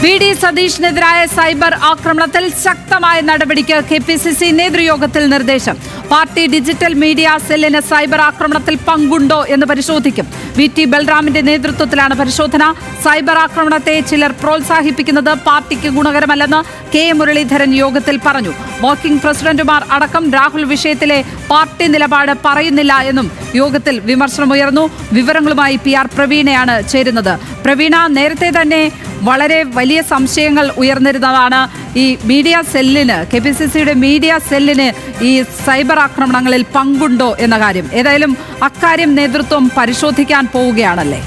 VD. സതീഷിനെതിരായ cyber ആക്രമണത്തിൽ ശക്തമായ നടപടിക്ക് കെ.പി.സി.സി നേതൃയോഗത്തിൽ നിർദ്ദേശം. പാർട്ടി ഡിജിറ്റൽ മീഡിയ സെല്ലിന് സൈബർ ആക്രമണത്തിൽ പങ്കുണ്ടോ എന്ന് പരിശോധിക്കും. വി.ടി. ബൽറാമിന്റെ നേതൃത്വത്തിലാണ് പരിശോധന. സൈബർ ആക്രമണത്തെ ചിലർ പ്രോത്സാഹിപ്പിക്കുന്നത് പാർട്ടിക്ക് ഗുണകരമല്ലെന്ന് കെ. മുരളീധരൻ യോഗത്തിൽ പറഞ്ഞു. വർക്കിംഗ് പ്രസിഡന്റുമാർ അടക്കം രാഹുൽ വിഷയത്തിലെ പാർട്ടി നിലപാട് പറയുന്നില്ല എന്നും യോഗത്തിൽ വിമർശനമുയർന്നു. വിവരങ്ങളുമായി PR പ്രവീണയാണ് ചേരുന്നത്. പ്രവീണ, നേരത്തെ തന്നെ വളരെ വലിയ സംശയങ്ങൾ ഉയർന്നിരുന്നതാണ് ഈ മീഡിയ സെല്ലിന്, കെ.പി.സി.സിയുടെ മീഡിയ സെല്ലിന് ഈ സൈബർ ആക്രമണങ്ങളിൽ പങ്കുണ്ടോ എന്ന കാര്യം. ഏതായാലും അക്കാര്യം നേതൃത്വം പരിശോധിക്കാൻ പോവുകയാണല്ലേ?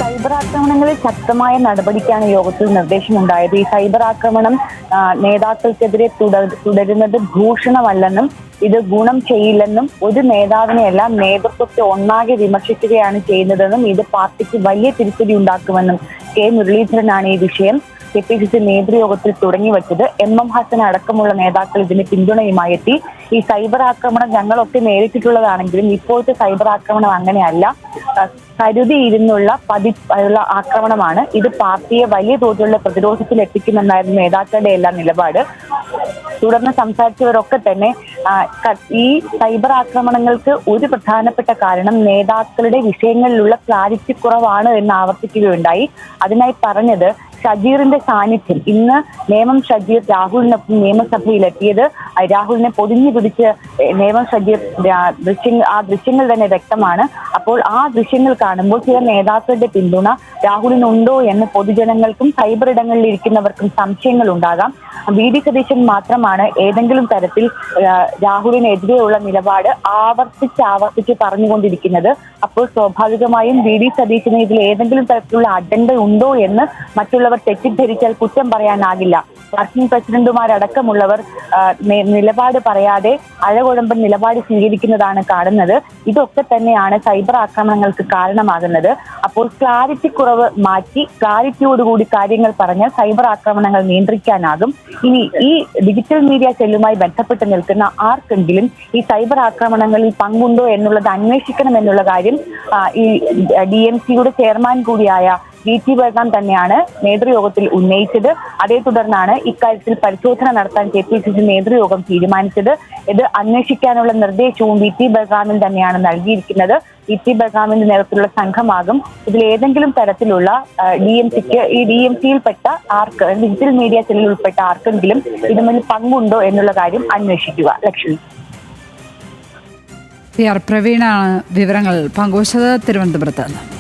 സൈബർ ആക്രമണങ്ങളിൽ ശക്തമായ നടപടിക്കാണ് യോഗത്തിൽ നിർദ്ദേശമുണ്ടായത്. ഈ സൈബർ ആക്രമണം നേതാക്കൾക്കെതിരെ തുടരുന്നത് ഭൂഷണമല്ലെന്നും ഇത് ഗുണം ചെയ്യില്ലെന്നും ഒരു നേതാവിനെയല്ല നേതൃത്വത്തെ ഒന്നാകെ വിമർശിക്കുകയാണ് ചെയ്യുന്നതെന്നും ഇത് പാർട്ടിക്ക് വലിയ തിരിച്ചടി ഉണ്ടാക്കുമെന്നും കെ. മുരളീധരനാണ് ഈ വിഷയം കെ.പി.സി.സി നേതൃയോഗത്തിൽ തുടങ്ങിവെച്ചത്. M.M. ഹസൻ അടക്കമുള്ള നേതാക്കൾ ഇതിന് പിന്തുണയുമായി എത്തി. ഈ സൈബർ ആക്രമണം ഞങ്ങളൊക്കെ നേരിട്ടിട്ടുള്ളതാണെങ്കിലും ഇപ്പോഴത്തെ സൈബർ ആക്രമണം അങ്ങനെയല്ല, കരുതിയിരുന്നുള്ള പതിപ്പുള്ള ആക്രമണമാണ്. ഇത് പാർട്ടിയെ വലിയ തോതിലുള്ള പ്രതിരോധത്തിൽ എത്തിക്കുമെന്നായിരുന്നു നേതാക്കളുടെ എല്ലാം നിലപാട്. തുടർന്ന് സംസാരിച്ചവരൊക്കെ തന്നെ ഈ സൈബർ ആക്രമണങ്ങൾക്ക് ഒരു പ്രധാനപ്പെട്ട കാരണം നേതാക്കളുടെ വിഷയങ്ങളിലുള്ള ക്ലാരിറ്റി കുറവാണ് എന്ന് ആവർത്തിക്കുകയുണ്ടായി. അതിനായി പറഞ്ഞത് ഷജീറിന്റെ സാന്നിധ്യം. ഇന്ന് നേമം ഷജീർ രാഹുലിനൊപ്പം നിയമസഭയിലെത്തിയത് രാഹുലിനെ പൊതിഞ്ഞു പിടിച്ച് നേമം ഷജീർ ദൃശ്യങ്ങൾ തന്നെ വ്യക്തമാണ്. അപ്പോൾ ആ ദൃശ്യങ്ങൾ കാണുമ്പോൾ ചില നേതാക്കളുടെ പിന്തുണ രാഹുലിനുണ്ടോ എന്ന് പൊതുജനങ്ങൾക്കും സൈബർ ഇടങ്ങളിൽ ഇരിക്കുന്നവർക്കും സംശയങ്ങൾ ഉണ്ടാകാം. വി.ഡി. സതീശൻ മാത്രമാണ് ഏതെങ്കിലും തരത്തിൽ രാഹുലിനെതിരെയുള്ള നിലപാട് ആവർത്തിച്ച് പറഞ്ഞുകൊണ്ടിരിക്കുന്നത്. അപ്പോൾ സ്വാഭാവികമായും വി.ഡി. സതീശന് ഇതിൽ ഏതെങ്കിലും തരത്തിലുള്ള അജണ്ട ഉണ്ടോ എന്ന് മറ്റുള്ളവർ തെറ്റിദ്ധരിച്ചാൽ കുറ്റം പറയാനാകില്ല. വർക്കിംഗ് പ്രസിഡന്റുമാരടക്കമുള്ളവർ നിലപാട് പറയാതെ അഴകുഴമ്പൻ നിലപാട് സ്വീകരിക്കുന്നതാണ് കാണുന്നത്. ഇതൊക്കെ തന്നെയാണ് സൈബർ ആക്രമണങ്ങൾക്ക് കാരണമാകുന്നത്. അപ്പോൾ ക്ലാരിറ്റി കുറവ് മാറ്റി ക്ലാരിറ്റിയോടുകൂടി കാര്യങ്ങൾ പറഞ്ഞാൽ സൈബർ ആക്രമണങ്ങൾ നിയന്ത്രിക്കാനാകും. ഇനി ഈ ഡിജിറ്റൽ മീഡിയ സെല്ലുമായി ബന്ധപ്പെട്ട് നിൽക്കുന്ന ആർക്കെങ്കിലും ഈ സൈബർ ആക്രമണങ്ങളിൽ പങ്കുണ്ടോ എന്നുള്ളത് അന്വേഷിക്കണം എന്നുള്ള കാര്യം ഈ DMCയുടെ ചെയർമാൻ കൂടിയായ വി.ടി. ബൽറാം തന്നെയാണ് നേതൃയോഗത്തിൽ ഉന്നയിച്ചത്. അതേ തുടർന്നാണ് ഇക്കാര്യത്തിൽ പരിശോധന നടത്താൻ കെ.പി.സി.സി നേതൃയോഗം തീരുമാനിച്ചത്. ഇത് അന്വേഷിക്കാനുള്ള നിർദ്ദേശവും വി.ടി. ബൽറാമിൽ തന്നെയാണ് നൽകിയിരിക്കുന്നത്. വി.ടി. ബൽറാമിന്റെ നേതൃത്വത്തിലുള്ള സംഘമാകും ഇതിൽ ഏതെങ്കിലും തരത്തിലുള്ള DMCയിൽപ്പെട്ട ഡിജിറ്റൽ മീഡിയ സെല്ലിൽ ഉൾപ്പെട്ട ആർക്കെങ്കിലും ഇതുമായി പങ്കുണ്ടോ എന്നുള്ള കാര്യം അന്വേഷിക്കുക. ലക്ഷ്മി. PR പ്രവീണാണ് വിവരങ്ങൾ പങ്കുവച്ചത് തിരുവനന്തപുരത്ത്.